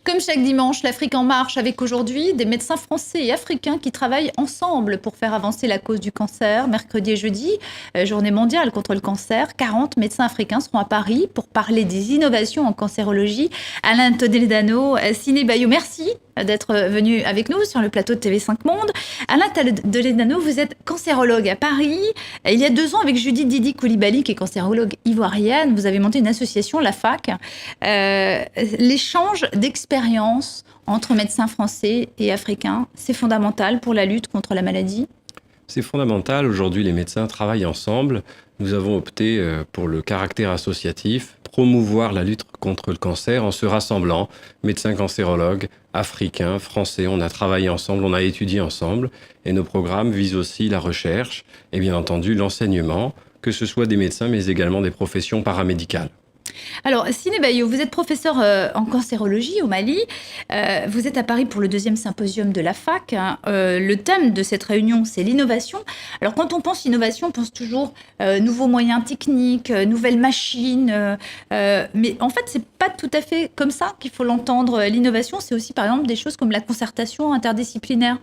Comme chaque dimanche, l'Afrique en marche avec aujourd'hui des médecins français et africains qui travaillent ensemble pour faire avancer la cause du cancer. Mercredi et jeudi, journée mondiale contre le cancer, 40 médecins africains seront à Paris pour parler des innovations en cancérologie. Alain Toledano, Siné Bayou, merci d'être venu avec nous sur le plateau de TV5 Monde. Alain Toledano, vous êtes cancérologue à Paris. Il y a 2 ans, avec Judith Didi Koulibaly, qui est cancérologue ivoirienne, vous avez monté une association, la FAC. L'échange d'expériences entre médecins français et africains, c'est fondamental pour la lutte contre la maladie. C'est fondamental. Aujourd'hui, les médecins travaillent ensemble. Nous avons opté pour le caractère associatif, promouvoir la lutte contre le cancer en se rassemblant. Médecins cancérologues, africains, français, on a travaillé ensemble, on a étudié ensemble. Et nos programmes visent aussi la recherche et bien entendu l'enseignement, que ce soit des médecins mais également des professions paramédicales. Alors, Siné Bayou, vous êtes professeur en cancérologie au Mali. Vous êtes à Paris pour le 2e symposium de la FAC. Le thème de cette réunion, c'est l'innovation. Alors, quand on pense innovation, on pense toujours nouveaux moyens techniques, nouvelles machines. Mais en fait, c'est pas tout à fait comme ça qu'il faut l'entendre. L'innovation, c'est aussi, par exemple, des choses comme la concertation interdisciplinaire.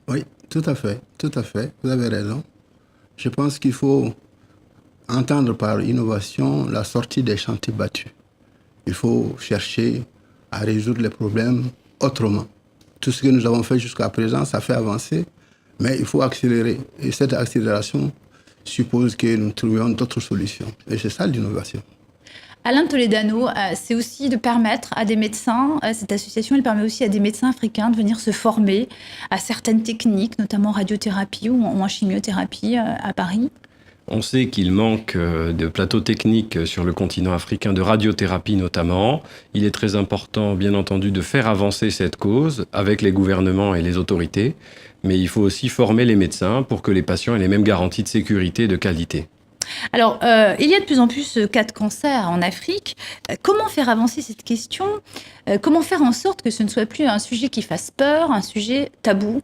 Oui, tout à fait. Vous avez raison. Je pense qu'il faut entendre par innovation la sortie des chantiers battus. Il faut chercher à résoudre les problèmes autrement. Tout ce que nous avons fait jusqu'à présent, ça fait avancer, mais il faut accélérer. Et cette accélération suppose que nous trouvions d'autres solutions. Et c'est ça l'innovation. Alain Toledano, c'est aussi de permettre à des médecins, cette association, elle permet aussi à des médecins africains de venir se former à certaines techniques, notamment en radiothérapie ou en chimiothérapie à Paris. On sait qu'il manque de plateaux techniques sur le continent africain, de radiothérapie notamment. Il est très important, bien entendu, de faire avancer cette cause avec les gouvernements et les autorités. Mais il faut aussi former les médecins pour que les patients aient les mêmes garanties de sécurité et de qualité. Alors, il y a de plus en plus de cas de cancer en Afrique. Comment faire avancer cette question ? Comment faire en sorte que ce ne soit plus un sujet qui fasse peur, un sujet tabou,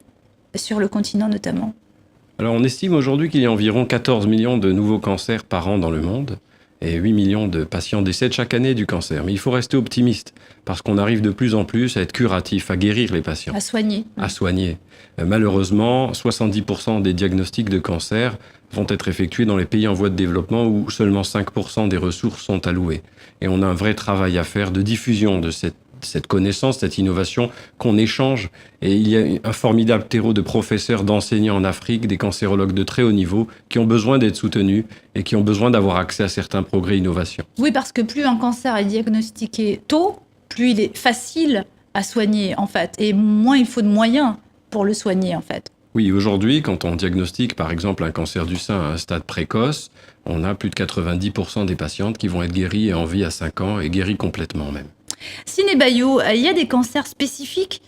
sur le continent notamment ? Alors on estime aujourd'hui qu'il y a environ 14 millions de nouveaux cancers par an dans le monde et 8 millions de patients décèdent chaque année du cancer. Mais il faut rester optimiste parce qu'on arrive de plus en plus à être curatif, à guérir les patients. À soigner. À soigner. Malheureusement, 70% des diagnostics de cancer vont être effectués dans les pays en voie de développement où seulement 5% des ressources sont allouées. Et on a un vrai travail à faire de diffusion de cette connaissance, cette innovation qu'on échange. Et il y a un formidable terreau de professeurs, d'enseignants en Afrique, des cancérologues de très haut niveau qui ont besoin d'être soutenus et qui ont besoin d'avoir accès à certains progrès innovation. Oui, parce que plus un cancer est diagnostiqué tôt, plus il est facile à soigner, en fait. Et moins il faut de moyens pour le soigner, en fait. Oui, aujourd'hui, quand on diagnostique, par exemple, un cancer du sein à un stade précoce, on a plus de 90% des patientes qui vont être guéries et en vie à 5 ans et guéries complètement même. Siné Bayou, il y a des cancers spécifiques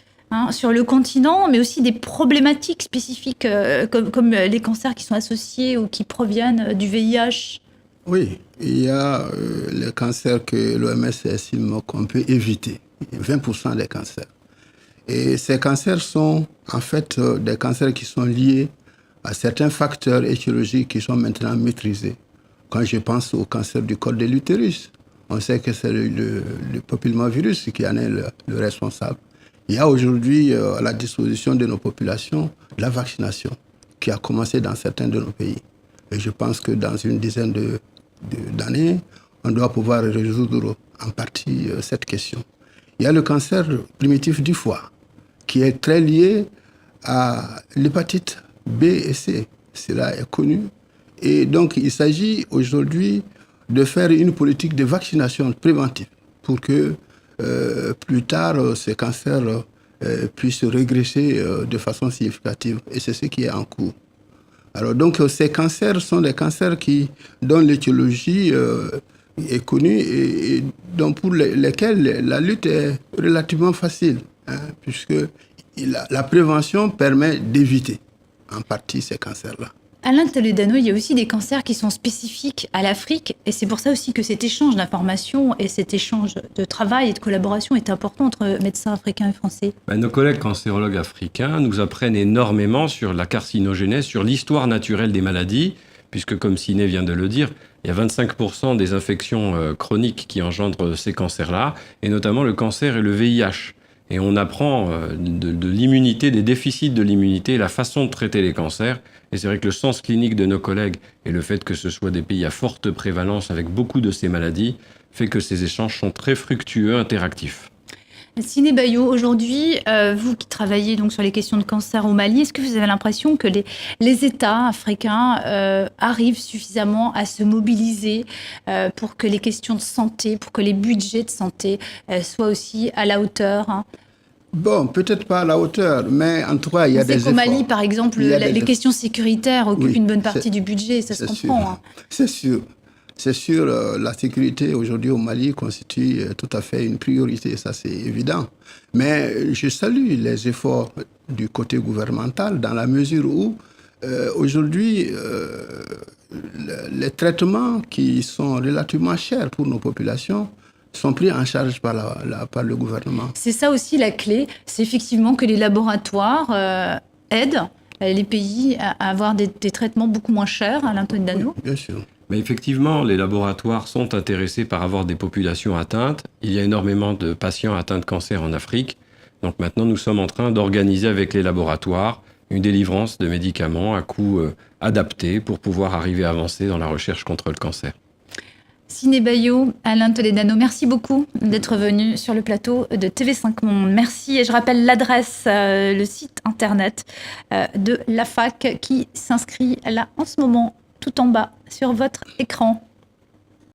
sur le continent, mais aussi des problématiques spécifiques comme les cancers qui sont associés ou qui proviennent du VIH. Oui, il y a les cancers que l'OMS estime qu'on peut éviter, 20% des cancers. Et ces cancers sont en fait des cancers qui sont liés à certains facteurs étiologiques qui sont maintenant maîtrisés. Quand je pense au cancer du col de l'utérus, on sait que c'est le papillomavirus qui en est le responsable. Il y a aujourd'hui à la disposition de nos populations la vaccination qui a commencé dans certains de nos pays. Et je pense que dans une dizaine d'années, on doit pouvoir résoudre en partie cette question. Il y a le cancer primitif du foie qui est très lié à l'hépatite B et C. Cela est connu. Et donc, il s'agit aujourd'hui de faire une politique de vaccination préventive pour que plus tard, ces cancers puissent régresser de façon significative. Et c'est ce qui est en cours. Alors donc, ces cancers sont des cancers dont l'étiologie est connue et donc pour lesquels la lutte est relativement facile, puisque la prévention permet d'éviter en partie ces cancers-là. Alain Toledano, il y a aussi des cancers qui sont spécifiques à l'Afrique et c'est pour ça aussi que cet échange d'informations et cet échange de travail et de collaboration est important entre médecins africains et français. Nos collègues cancérologues africains nous apprennent énormément sur la carcinogénèse, sur l'histoire naturelle des maladies, puisque comme Siné vient de le dire, il y a 25% des infections chroniques qui engendrent ces cancers-là, et notamment le cancer et le VIH. Et on apprend de l'immunité, des déficits de l'immunité, la façon de traiter les cancers. Et c'est vrai que le sens clinique de nos collègues et le fait que ce soit des pays à forte prévalence avec beaucoup de ces maladies fait que ces échanges sont très fructueux, interactifs. Siné Bayo, aujourd'hui, vous qui travaillez donc sur les questions de cancer au Mali, est-ce que vous avez l'impression que les États africains arrivent suffisamment à se mobiliser pour que les questions de santé, pour que les budgets de santé soient aussi à la hauteur, hein? Bon, peut-être pas à la hauteur, mais en tout cas, il y a des efforts. Au Mali, par exemple, les questions sécuritaires occupent une bonne partie du budget, ça se comprend. Hein. C'est sûr. C'est sûr, la sécurité aujourd'hui au Mali constitue tout à fait une priorité, ça c'est évident. Mais je salue les efforts du côté gouvernemental dans la mesure où aujourd'hui les traitements qui sont relativement chers pour nos populations sont pris en charge par le gouvernement. C'est ça aussi la clé, c'est effectivement que les laboratoires aident les pays à avoir des traitements beaucoup moins chers, Alain Toledano. Oui, bien sûr. Mais effectivement, les laboratoires sont intéressés par avoir des populations atteintes. Il y a énormément de patients atteints de cancer en Afrique. Donc maintenant, nous sommes en train d'organiser avec les laboratoires une délivrance de médicaments à coût adapté pour pouvoir arriver à avancer dans la recherche contre le cancer. Siné Bayo, Alain Toledano, merci beaucoup d'être venu sur le plateau de TV5 Monde. Merci, et je rappelle l'adresse, le site internet de la fac qui s'inscrit là en ce moment, tout en bas sur votre écran.